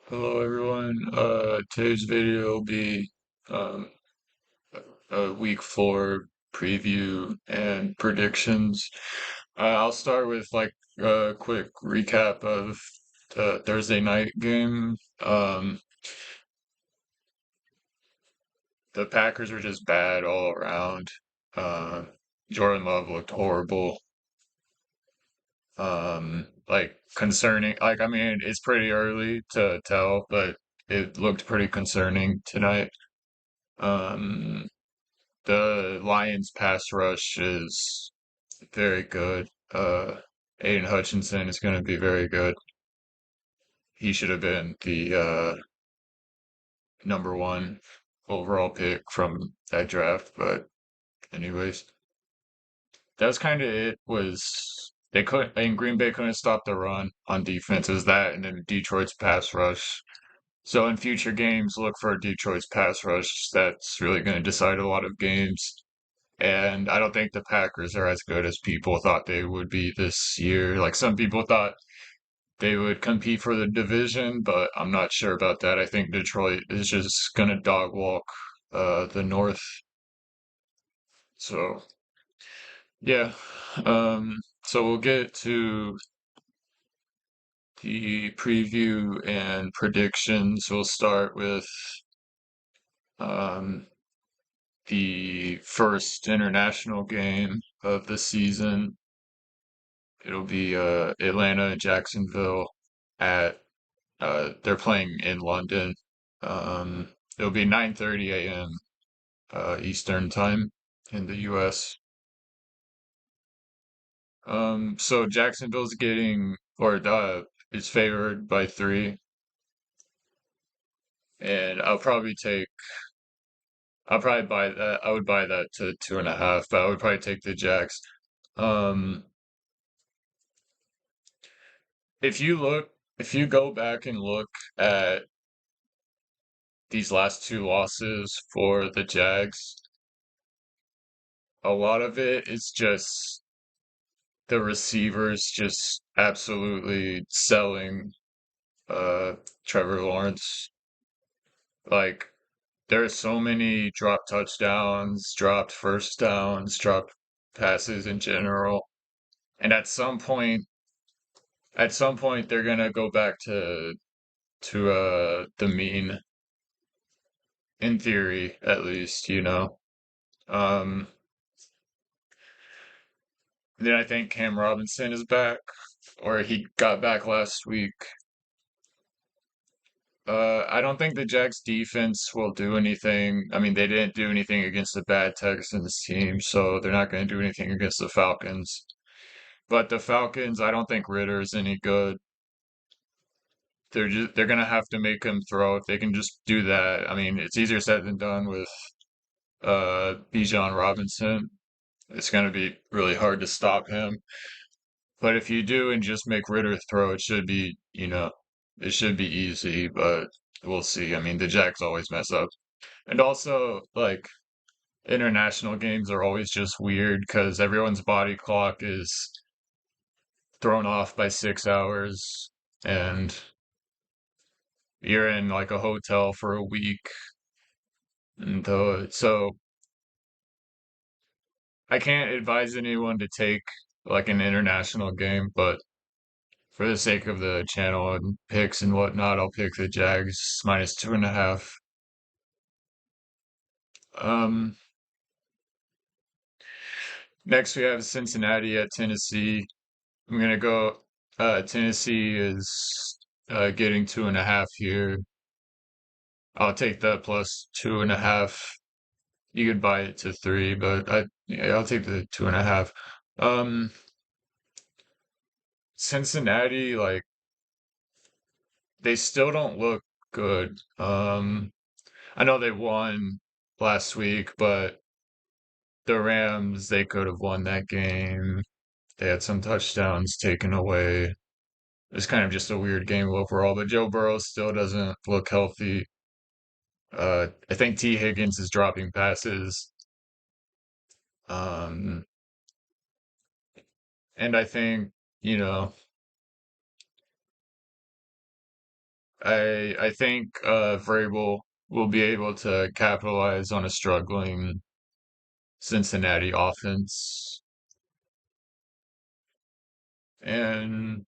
Hello everyone. Today's video will be um, a week 4 preview and predictions. I'll start with like a quick recap of the Thursday night game. The Packers were just bad all around. Uh, Jordan Love looked horrible. Like concerning. Like I mean, it's pretty early to tell, but it looked pretty concerning tonight. Um, The Lions pass rush is very good. Aiden Hutchinson is going to be very good. He should have been the number one overall pick from that draft. But anyways, that was kind of it. Was they couldn't? And Green Bay couldn't stop the run on defense. Is that and then Detroit's pass rush. So in future games, look for Detroit's pass rush. That's really going to decide a lot of games. And I don't think the Packers are as good as people thought they would be this year. Like some people thought they would compete for the division, but I'm not sure about that. I think Detroit is just gonna dog walk the North. So yeah. So we'll get to the preview and predictions. We'll start with um the first international game of the season. It'll be Atlanta and Jacksonville at they're playing in London. It'll be 9:30 a.m. Eastern time in the US. So Jacksonville's getting or is favored by 3, and I'll probably buy that. I would buy that to 2.5, but I would probably take the Jacks. Um, if you look, if you go back and look at these last 2 losses for the Jags, a lot of it is just the receivers just absolutely selling uh Trevor Lawrence. Like there are so many dropped touchdowns, dropped first downs, dropped passes in general. And at some point they're gonna go back to the mean, in theory at least. Um then I think Cam Robinson is back, or he got back last week. I don't think the Jags defense will do anything. I mean, they didn't do anything against the bad Texans team, so they're not going to do anything against the Falcons. But the Falcons, I don't think Ritter's any good. They're gonna have to make him throw. If they can just do that, I mean, it's easier said than done with Bijan Robinson. It's gonna be really hard to stop him. But if you do and just make Ritter throw, it should be easy, but we'll see. I mean, the Jags always mess up. And also, like, international games are always just weird because everyone's body clock is thrown off by 6 hours, and you're in like a hotel for a week. And so I can't advise anyone to take like an international game, but for the sake of the channel and picks and whatnot, I'll pick the Jags minus 2.5. Um, Next we have Cincinnati at Tennessee. I'm gonna go. Tennessee is getting 2.5 here. I'll take that plus 2.5. You could buy it to 3, but yeah, I'll take the 2.5. Um, Cincinnati, like they still don't look good. I know they won last week, but the Rams, they could have won that game. They had some touchdowns taken away. It's kind of just a weird game overall, but Joe Burrow still doesn't look healthy. I think T. Higgins is dropping passes. Um, and I think, you know, I think Vrabel will be able to capitalize on a struggling Cincinnati offense. And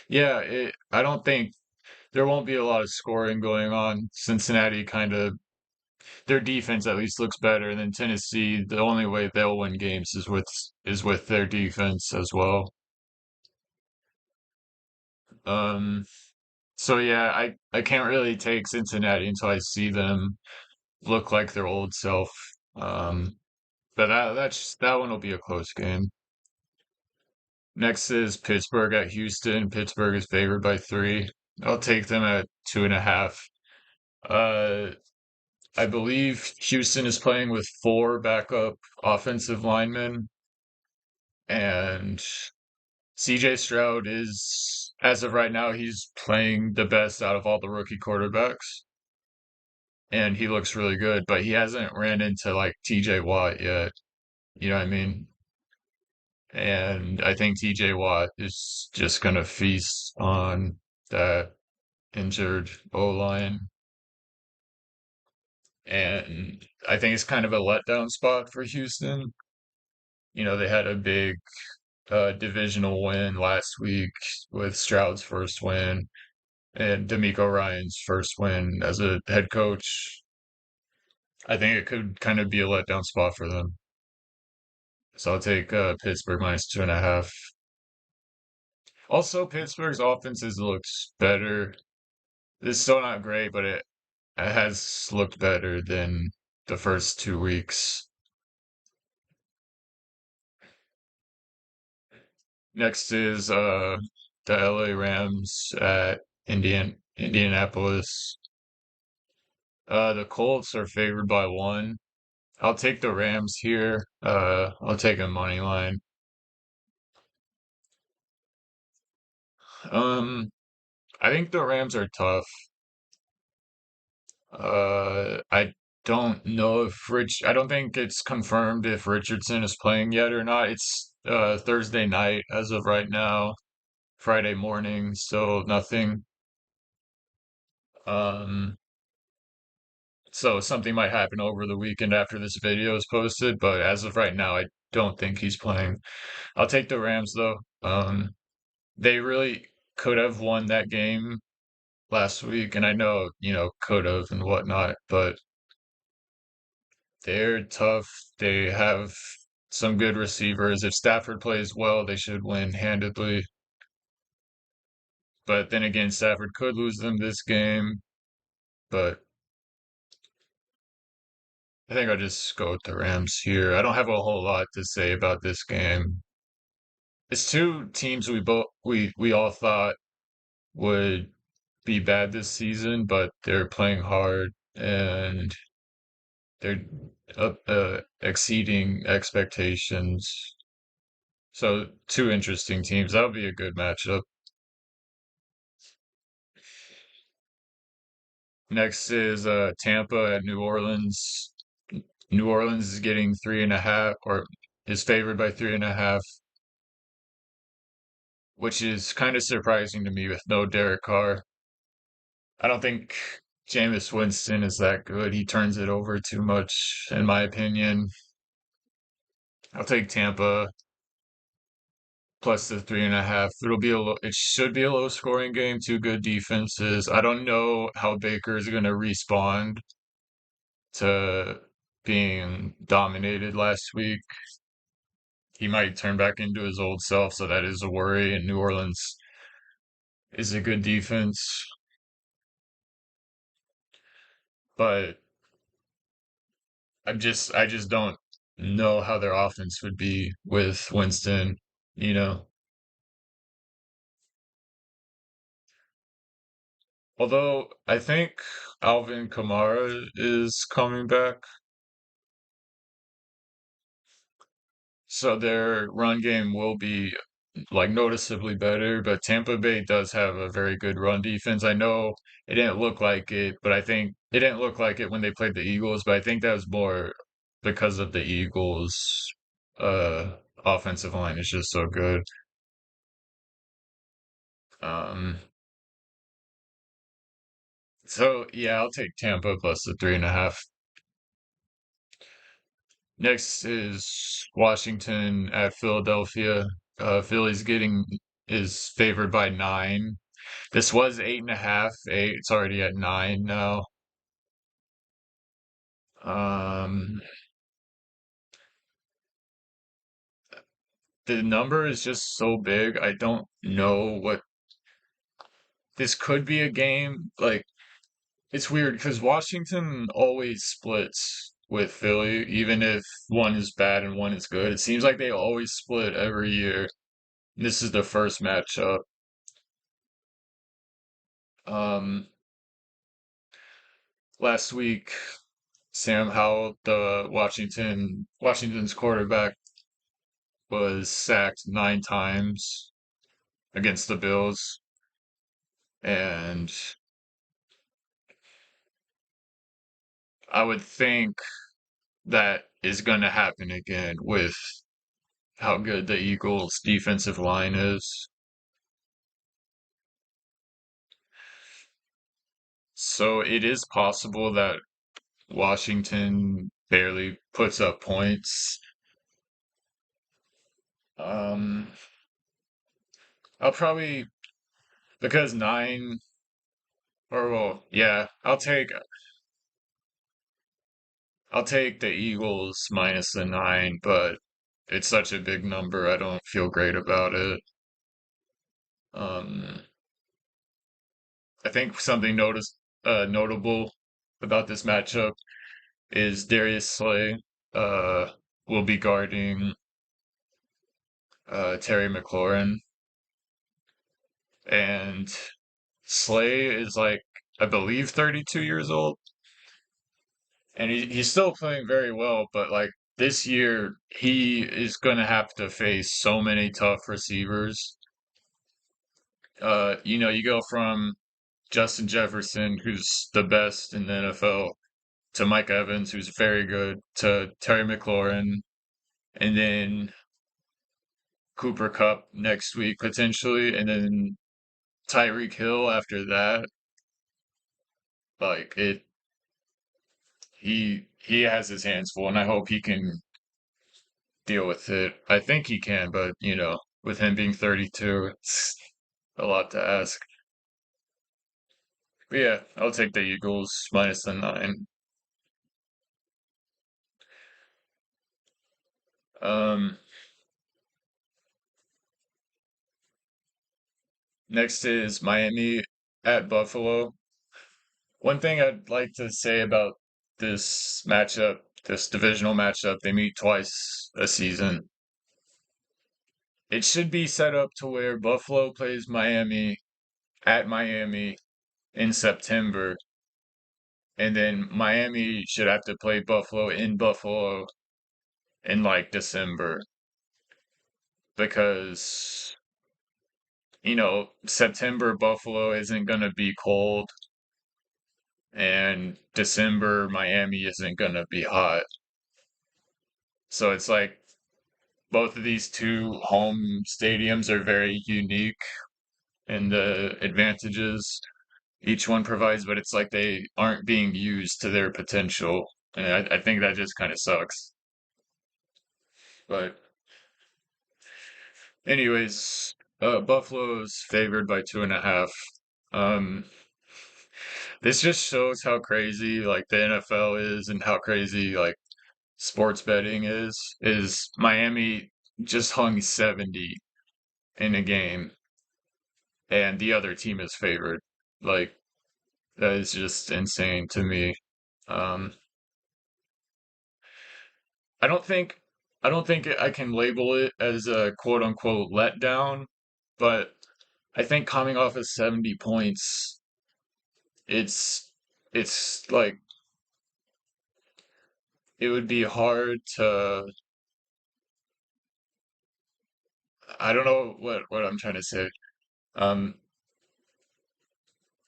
yeah, I don't think there won't be a lot of scoring going on. Cincinnati kind of their defense at least looks better than Tennessee. The only way they'll win games is with their defense as well. Um, so yeah, I can't really take Cincinnati until I see them look like their old self. Um, but that one will be a close game. Next is Pittsburgh at Houston. Pittsburgh is favored by 3. I'll take them at 2.5. Uh, I believe Houston is playing with 4 backup offensive linemen, and CJ Stroud is, as of right now, he's playing the best out of all the rookie quarterbacks, and he looks really good, but he hasn't ran into like TJ Watt yet. You know what I mean? And I think TJ Watt is just gonna feast on that injured O line. And I think it's kind of a letdown spot for Houston. They had a big divisional win last week with Stroud's first win and D'Amico Ryan's first win as a head coach. I think it could kind of be a letdown spot for them. So I'll take Pittsburgh minus 2.5. Also, Pittsburgh's offenses looks better. It's still not great, but it has looked better than the first 2 weeks. Next is the LA Rams at Indianapolis. The Colts are favored by 1. I'll take the Rams here. I'll take a money line. Um, I think the Rams are tough. I don't know if I don't think it's confirmed if Richardson is playing yet or not. It's Thursday night as of right now, Friday morning, so nothing. Um, so something might happen over the weekend after this video is posted, but as of right now, I don't think he's playing. I'll take the Rams though. They really could have won that game last week, and I know, could have and whatnot, but they're tough. They have some good receivers. If Stafford plays well, they should win handedly. But then again, Stafford could lose them this game. But I think I'll just go with the Rams here. I don't have a whole lot to say about this game. It's two teams we all thought would be bad this season, but they're playing hard and they're exceeding expectations. So two interesting teams. That'll be a good matchup. Next is Tampa at New Orleans. New Orleans is getting 3.5 or is favored by 3.5, which is kind of surprising to me with no Derek Carr. I don't think Jameis Winston is that good. He turns it over too much, in my opinion. I'll take Tampa plus the 3.5. It should be a low scoring game. Two good defenses. I don't know how Baker is going to respond to being dominated last week. He might turn back into his old self, so that is a worry. And New Orleans is a good defense, but I just don't know how their offense would be with Winston, you know. Although I think Alvin Kamara is coming back, so their run game will be like noticeably better, but Tampa Bay does have a very good run defense. I know it didn't look like it, but I think it didn't look like it when they played the Eagles, but I think that was more because of the Eagles' offensive line is just so good. Um, So yeah, I'll take Tampa plus the 3.5. Next is Washington at Philadelphia. Philly's getting is favored by 9. This was 8.5. It's already at 9 now. Um, the number is just so big. I don't know what this could be a game. Like it's weird because Washington always splits with Philly, even if one is bad and one is good. It seems like they always split every year. This is the first matchup. Um, Last week, Sam Howell, the Washington's quarterback, was sacked 9 times against the Bills, and I would think that is going to happen again with how good the Eagles' defensive line is. So it is possible that Washington barely puts up points. Um, I'll probably because 9 or well, yeah, I'll take the Eagles minus the 9, but it's such a big number. I don't feel great about it. Um, I think something notable about this matchup is Darius Slay uh, will be guarding Terry McLaurin, and Slay is like I believe 32 years old, and he's still playing very well. But like this year, he is gonna have to face so many tough receivers. You go from Justin Jefferson, who's the best in the NFL, to Mike Evans, who's very good, to Terry McLaurin, and then Cooper Cup next week potentially, and then Tyreek Hill after that. Like he has his hands full, and I hope he can deal with it. I think he can, but with him being 32, it's a lot to ask. But yeah, I'll take the Eagles minus the 9. Um, Next is Miami at Buffalo. One thing I'd like to say about this matchup, this divisional matchup, they meet twice a season. It should be set up to where Buffalo plays Miami at Miami in September, and then Miami should have to play Buffalo in Buffalo in like December because September Buffalo isn't going to be cold and December Miami isn't going to be hot. So it's like both of these two home stadiums are very unique in the advantages each one provides, but it's like they aren't being used to their potential. And I think that just kind of sucks. But anyways, Buffalo's favored by 2.5. Um, this just shows how crazy like the NFL is and how crazy like sports betting is. Is Miami just hung 70 in a game and the other team is favored. Like that is just insane to me. Um, I don't think I don't think I can label it as a quote unquote letdown, but I think coming off of 70 points, it's it's like it would be hard to I don't know what I'm trying to say. Um,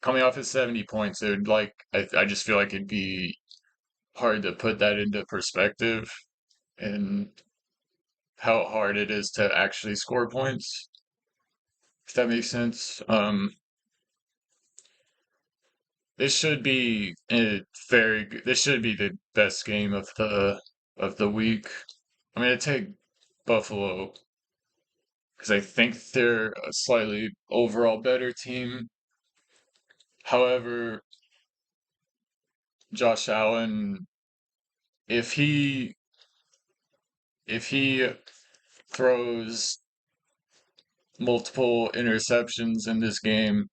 Coming off of 70 points, it would I just feel like it'd be hard to put that into perspective and how hard it is to actually score points, if that makes sense. this should be a very good, this should be the best game of the week. I'm gonna take Buffalo because I think they're a slightly overall better team. However, Josh Allen, if he if he throws multiple interceptions in this game,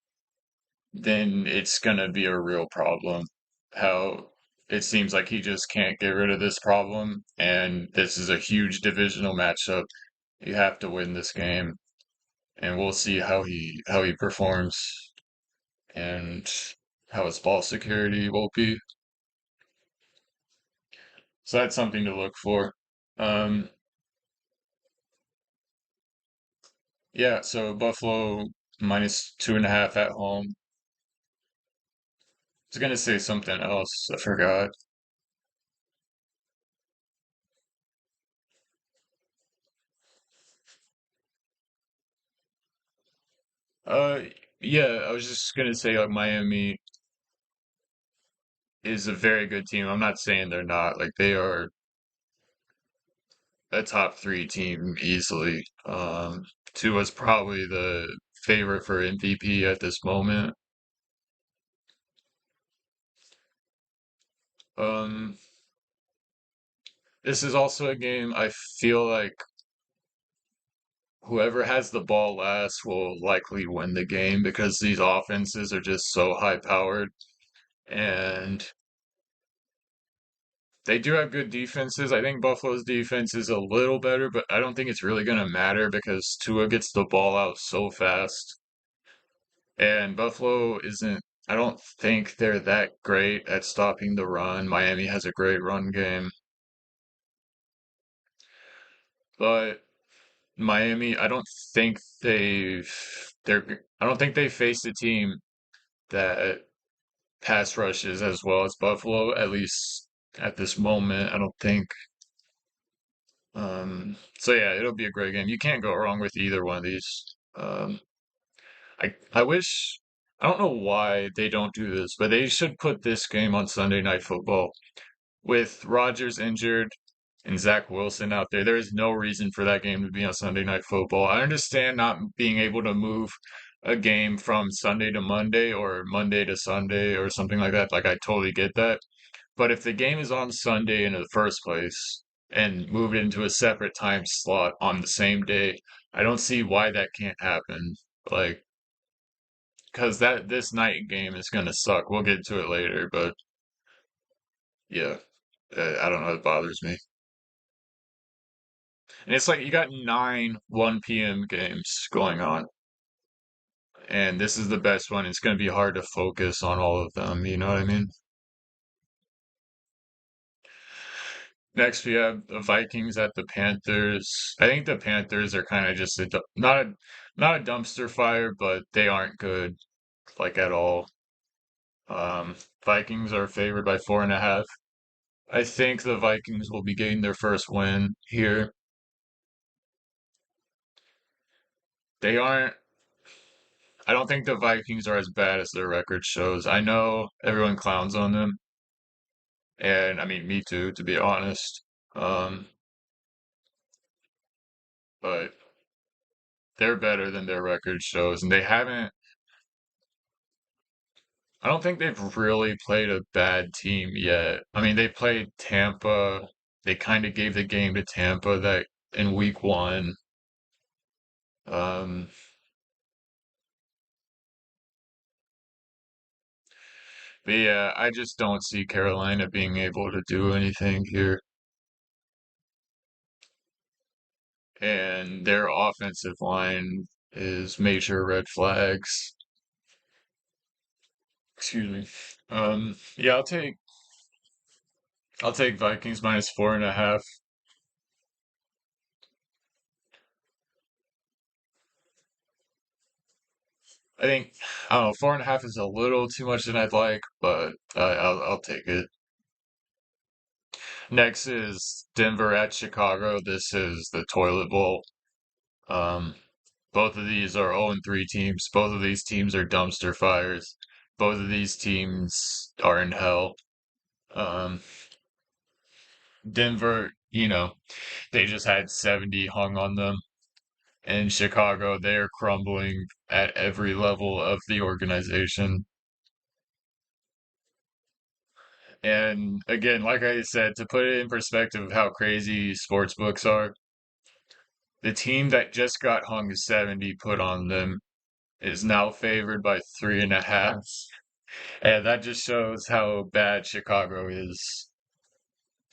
then it's gonna be a real problem. How it seems like he just can't get rid of this problem, and this is a huge divisional matchup. You have to win this game, and we'll see how he performs and how his ball security will be. So that's something to look for. Um, yeah, so Buffalo minus 2.5 at home. I was gonna say something else. I forgot. Uh, yeah, I was just gonna say like Miami is a very good team. I'm not saying they're not. Like they are a top three team easily. Tua's probably the favorite for MVP at this moment. Um, this is also a game I feel like whoever has the ball last will likely win the game because these offenses are just so high powered and they do have good defenses. I think Buffalo's defense is a little better, but I don't think it's really going to matter because Tua gets the ball out so fast. And Buffalo isn't, I don't think they're that great at stopping the run. Miami has a great run game, but Miami, I don't think they faced a team that pass rushes as well as Buffalo, at least at this moment. I don't think. So yeah, it'll be a great game. You can't go wrong with either one of these. I wish I don't know why they don't do this, but they should put this game on Sunday Night Football. With Rodgers injured and Zach Wilson out there, there is no reason for that game to be on Sunday Night Football. I understand not being able to move a game from Sunday to Monday or Monday to Sunday or something like that. Like I totally get that. But if the game is on Sunday in the first place and move it into a separate time slot on the same day, I don't see why that can't happen. Like, because that this night game is gonna suck. We'll get to it later, but yeah, I don't know. It bothers me. And it's like you got nine 1 p.m. games going on, and this is the best one. It's gonna be hard to focus on all of them. You know what I mean? Next, we have the Vikings at the Panthers. I think the Panthers are kind of just not a dumpster fire, but they aren't good like at all. Vikings are favored by 4.5. I think the Vikings will be getting their first win here. They aren't. I don't think the Vikings are as bad as their record shows. I know everyone clowns on them, and I mean me too, to be honest. Um, but they're better than their record shows, and they haven't. I don't think they've really played a bad team yet. I mean, they played Tampa. They kind of gave the game to Tampa that in week one. Um, but yeah, I just don't see Carolina being able to do anything here. And their offensive line is major red flags. Excuse me. Yeah, I'll take Vikings minus 4.5. I think I don't know, 4.5 is a little too much than I'd like, but I'll take it. Next is Denver at Chicago. This is the toilet bowl. Um, both of these are 0-3 teams. Both of these teams are dumpster fires. both of these teams are in hell. Um, Denver, they just had 70 hung on them. In Chicago, they're crumbling at every level of the organization. And again, like I said, to put it in perspective of how crazy sports books are, the team that just got hung 70 put on them is now favored by 3.5. And that just shows how bad Chicago is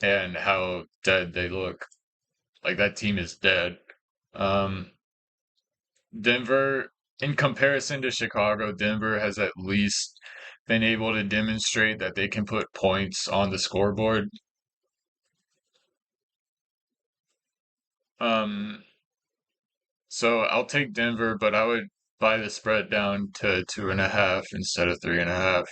and how dead they look. Like that team is dead. Um, Denver, in comparison to Chicago, Denver has at least been able to demonstrate that they can put points on the scoreboard. Um, so I'll take Denver, but I would buy the spread down to 2.5 instead of 3.5.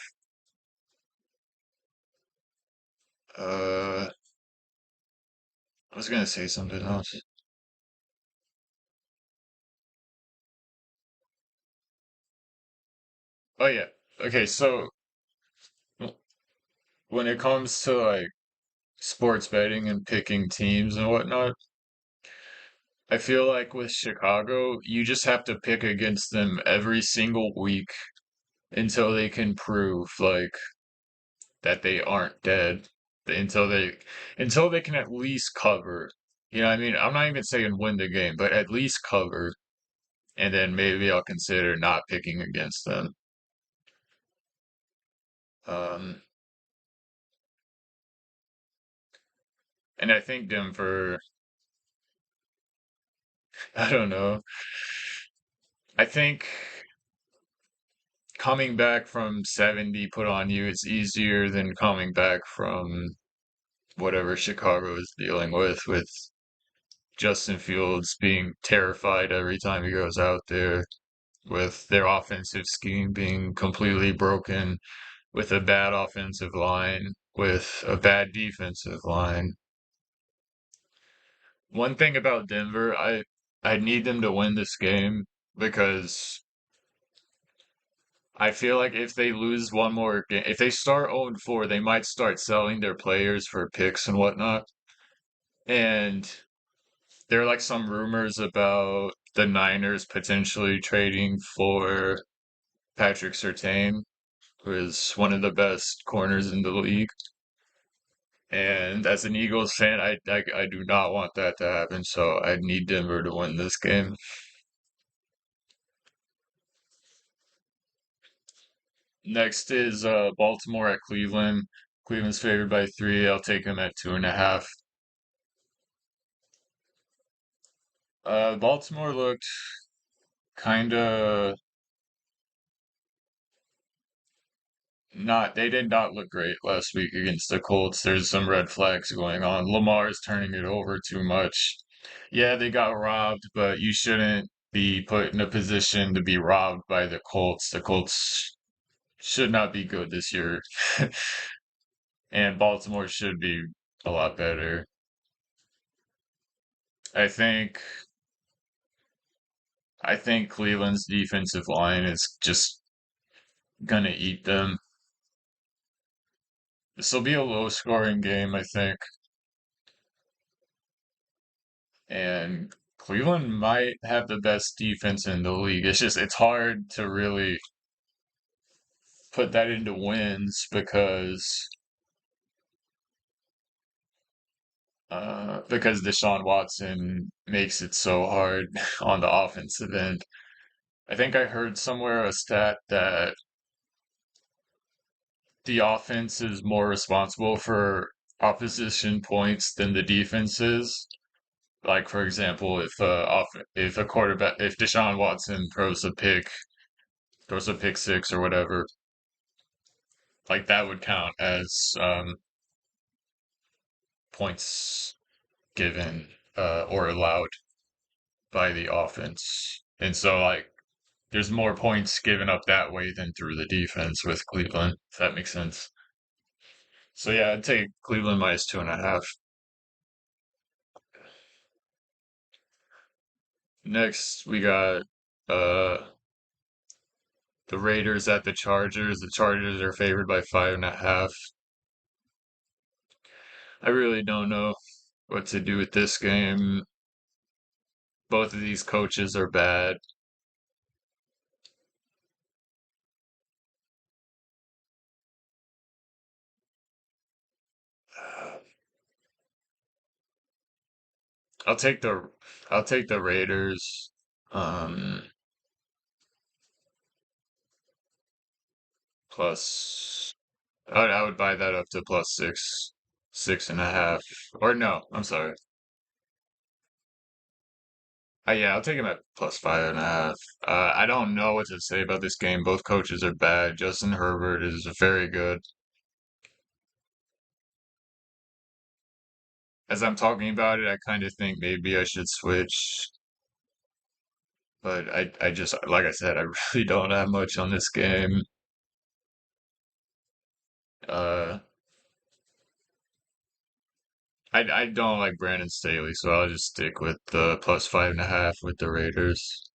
I was gonna say something else. Oh yeah. Okay, so when it comes to like sports betting and picking teams and whatnot, I feel like with Chicago, you just have to pick against them every single week until they can prove like that they aren't dead. Until they can at least cover. You know what I mean? I'm not even saying win the game, but at least cover. And then maybe I'll consider not picking against them. Um, and I think Denver, I don't know. I think coming back from 70 put on you is easier than coming back from whatever Chicago is dealing with Justin Fields being terrified every time he goes out there, with their offensive scheme being completely broken, with a bad offensive line, with a bad defensive line. One thing about Denver, I need them to win this game because I feel like if they lose one more game, if they start 0-4, they might start selling their players for picks and whatnot. And there are like some rumors about the Niners potentially trading for Patrick Surtain, who is one of the best corners in the league. And as an Eagles fan, I do not want that to happen, so I need Denver to win this game. Next is Baltimore at Cleveland. Cleveland's favored by 3. I'll take them at 2.5. Baltimore looked kind of not, they did not look great last week against the Colts. There's some red flags going on. Lamar is turning it over too much. Yeah, they got robbed, but you shouldn't be put in a position to be robbed by the Colts. The Colts should not be good this year, and Baltimore should be a lot better. I think I think Cleveland's defensive line is just gonna eat them. This will be a low scoring game, I think. And Cleveland might have the best defense in the league. It's hard to really put that into wins because Deshaun Watson makes it so hard on the offensive end. I think I heard somewhere a stat that the offense is more responsible for opposition points than the defense is. Like for example, if a quarterback, if Deshaun Watson throws a pick six or whatever, like that would count as points given or allowed by the offense. And so like there's more points given up that way than through the defense with Cleveland, if that makes sense. So yeah, I'd take Cleveland minus 2.5. Next we got uh the Raiders at the Chargers. The Chargers are favored by 5.5. I really don't know what to do with this game. Both of these coaches are bad. I'll take the I'll take the Raiders. Um, plus I would buy that up to plus 6.5. Or no, I'm sorry. Yeah, I'll take him at plus 5.5. I don't know what to say about this game. Both coaches are bad. Justin Herbert is very good. As I'm talking about it, I kind of think maybe I should switch, but I just, like I said, I really don't have much on this game. Uh, I don't like Brandon Staley, so I'll just stick with the plus 5.5 with the Raiders.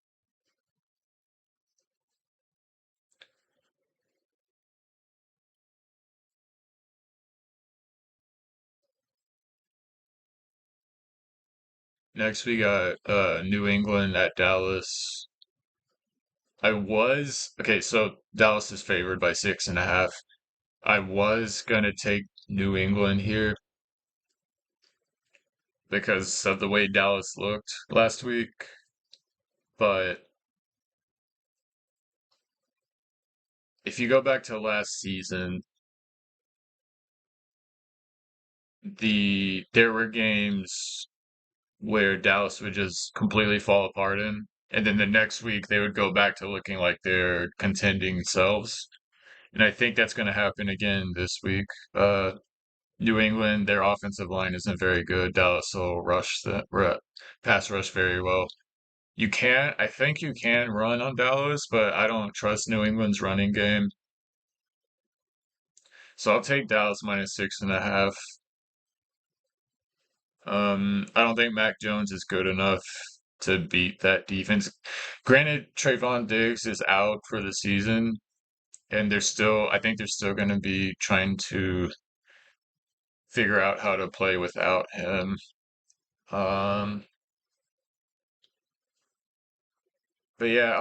Next, we got New England at Dallas. Okay, so Dallas is favored by 6.5. I was gonna take New England here because of the way Dallas looked last week, but if you go back to last season, there were games where Dallas would just completely fall apart in, and then the next week they would go back to looking like they're contending selves. And I think that's going to happen again this week. New England, their offensive line isn't very good. Dallas will pass rush very well. I think you can run on Dallas, but I don't trust New England's running game. So I'll take Dallas minus 6.5. I don't think Mac Jones is good enough to beat that defense. Granted, Trayvon Diggs is out for the season, and I think they're still going to be trying to figure out how to play without him. Um, but yeah,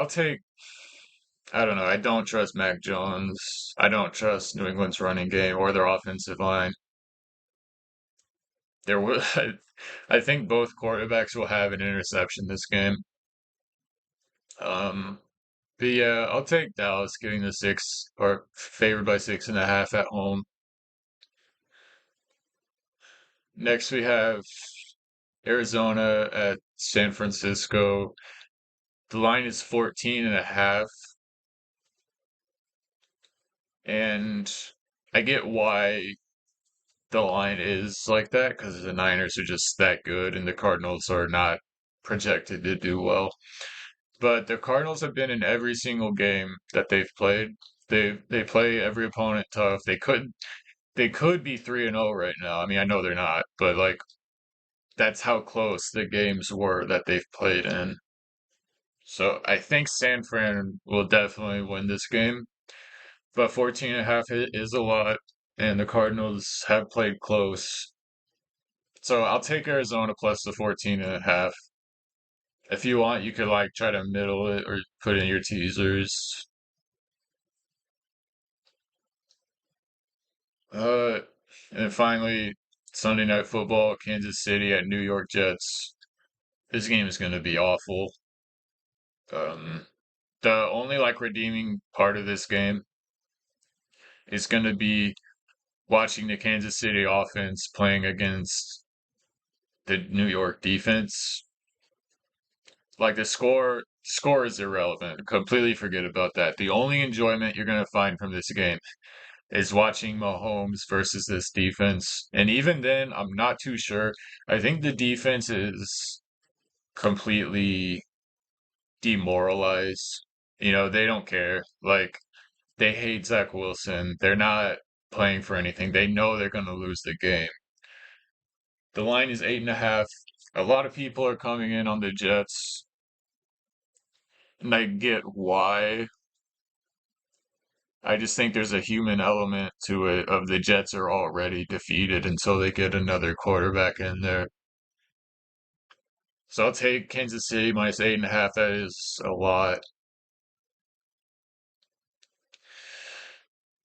I don't know. I don't trust Mac Jones. I don't trust New England's running game or their offensive line. There will, I think both quarterbacks will have an interception this game. Um, but yeah, I'll take Dallas getting the six or favored by 6.5 at home. Next, we have Arizona at San Francisco. The line is 14.5, and I get why the line is like that because the Niners are just that good and the Cardinals are not projected to do well. But the Cardinals have been in every single game that they've played. They play every opponent tough. They could be 3-0 right now. I mean, I know they're not, but like that's how close the games were that they've played in. So I think San Fran will definitely win this game, but 14.5 is a lot, and the Cardinals have played close. So I'll take Arizona plus the 14.5. If you want, you could like try to middle it or put in your teasers. Uh, and finally, Sunday Night Football, Kansas City at New York Jets. This game is going to be awful. Um, the only like redeeming part of this game is going to be watching the Kansas City offense playing against the New York defense. Like score is irrelevant. Completely forget about that. The only enjoyment you're going to find from this game is watching Mahomes versus this defense. And even then, I'm not too sure. I think the defense is completely demoralized. They don't care. Like, they hate Zach Wilson. They're not playing for anything. They know they're going to lose the game. The line is 8.5. A lot of people are coming in on the Jets, and I get why. I just think there's a human element to it of the Jets are already defeated until they get another quarterback in there. So I'll take Kansas City minus 8.5. That is a lot.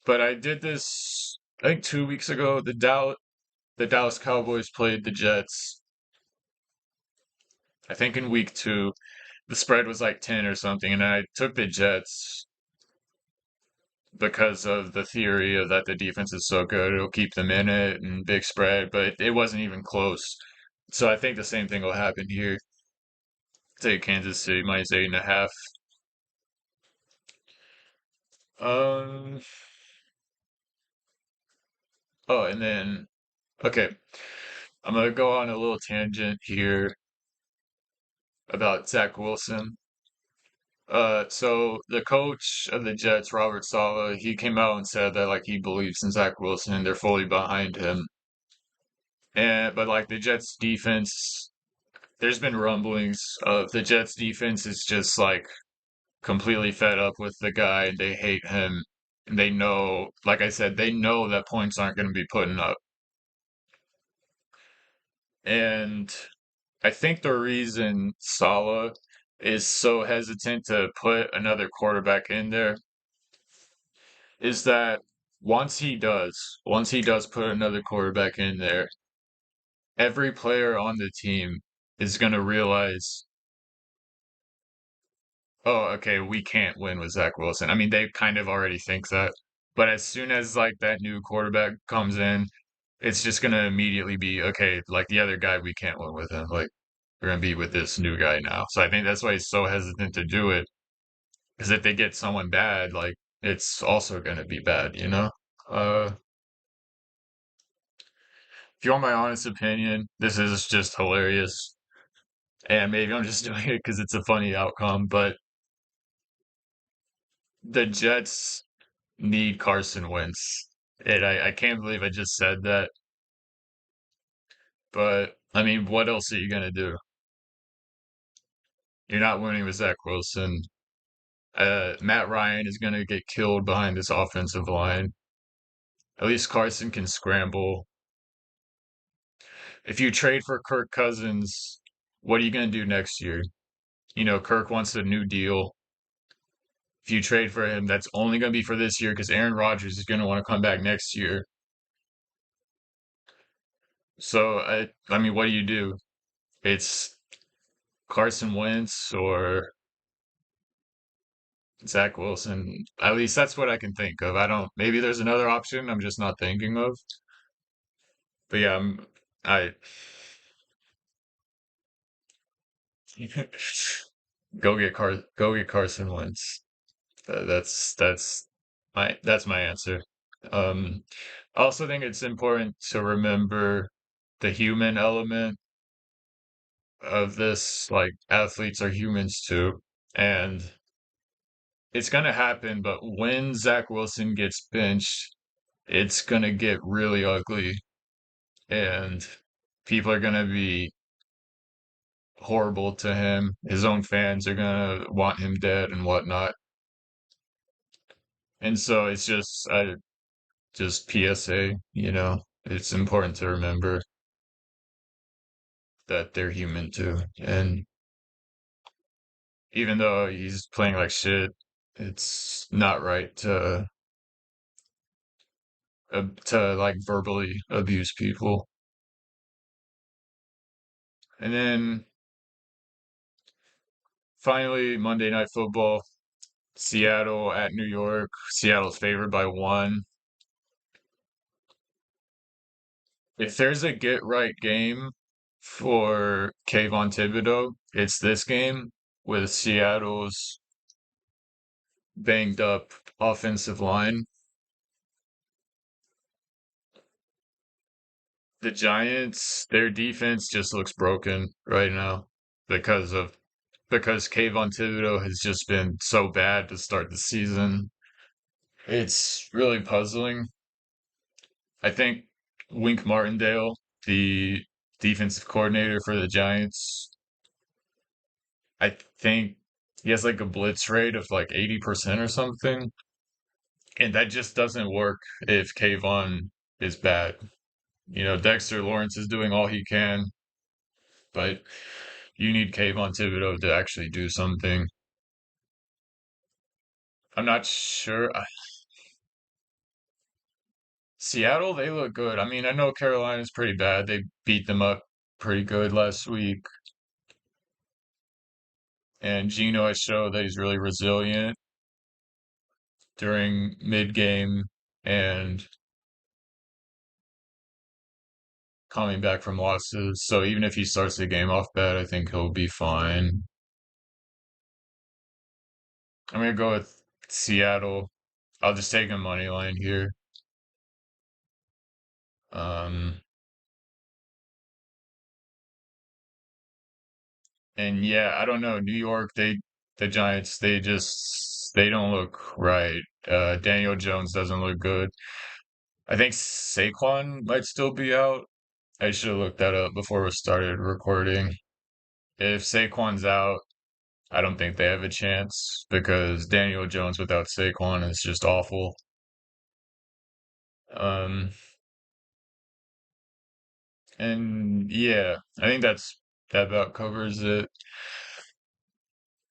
But I did this, I think 2 weeks ago. The Dallas Cowboys played the Jets. I think in week two, the spread was like 10 or something, and I took the Jets because of the theory of that the defense is so good, it'll keep them in it and big spread, but it wasn't even close. So I think the same thing will happen here. Take Kansas City minus 8.5. Um, oh, and then, okay, I'm gonna go on a little tangent here about Zach Wilson. So the coach of the Jets, Robert Saleh, he came out and said that like he believes in Zach Wilson and they're fully behind him. And but like the Jets defense, there's been rumblings of the Jets defense is just like completely fed up with the guy and they hate him. And they know, like I said, they know that points aren't going to be putting up. And I think the reason Saleh is so hesitant to put another quarterback in there is that once he does put another quarterback in there, every player on the team is going to realize, oh, okay, we can't win with Zach Wilson. I mean, they kind of already think that, but as soon as like that new quarterback comes in, it's just going to immediately be, okay, like the other guy, we can't win with him. Like we're going to be with this new guy now. So I think that's why he's so hesitant to do it. Because if they get someone bad, like it's also going to be bad, you know? Uh, if you want my honest opinion, this is just hilarious. And maybe I'm just doing it because it's a funny outcome, but the Jets need Carson Wentz. And I can't believe I just said that. But I mean, what else are you going to do? You're not winning with Zach Wilson. Matt Ryan is going to get killed behind this offensive line. At least Carson can scramble. If you trade for Kirk Cousins, what are you going to do next year? You know, Kirk wants a new deal. If you trade for him, that's only going to be for this year because Aaron Rodgers is going to want to come back next year. So, I mean, what do you do? It's Carson Wentz or Zach Wilson. At least that's what I can think of. I don't, maybe there's another option I'm just not thinking of. But yeah, I go get Carson Wentz. That's my answer. I also think it's important to remember the human element of this. Like athletes are humans too, and it's gonna happen. But when Zach Wilson gets benched, it's gonna get really ugly, and people are gonna be horrible to him. His own fans are gonna want him dead and whatnot. And so it's just PSA, it's important to remember that they're human too. And even though he's playing like shit, it's not right to like verbally abuse people. And then finally, Monday Night Football, Seattle at New York. Seattle's favored by one. If there's a get right game for Kayvon Thibodeau, it's this game with Seattle's banged up offensive line. The Giants, their defense just looks broken right now because Kayvon Thibodeau has just been so bad to start the season. It's really puzzling. I think Wink Martindale, the defensive coordinator for the Giants, I think he has like a blitz rate of like 80% or something. And that just doesn't work if Kayvon is bad. Dexter Lawrence is doing all he can, but you need Kayvon Thibodeau to actually do something. I'm not sure. Seattle, they look good. I mean, I know Carolina's pretty bad. They beat them up pretty good last week. And Gino has showed that he's really resilient during mid game and coming back from losses. So even if he starts the game off bad, I think he'll be fine. I'm gonna go with Seattle. I'll just take a money line here. Um, and yeah, I don't know. New York, the Giants, they don't look right. Daniel Jones doesn't look good. I think Saquon might still be out. I should have looked that up before we started recording. If Saquon's out, I don't think they have a chance because Daniel Jones without Saquon is just awful. Um, and yeah, I think that about covers it.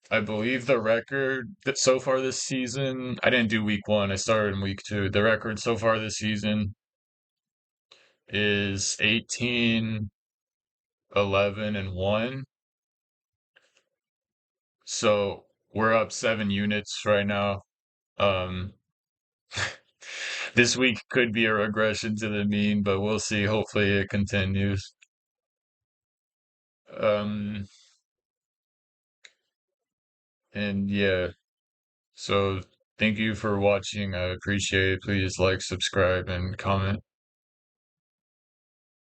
I believe the record that so far this season, I didn't do week one, I started in week two. The record so far this season is 18, 11, and 1. So we're up 7 units right now. Um, this week could be a regression to the mean, but we'll see. Hopefully it continues. Um, and yeah, so thank you for watching. I appreciate it. Please like, subscribe, and comment.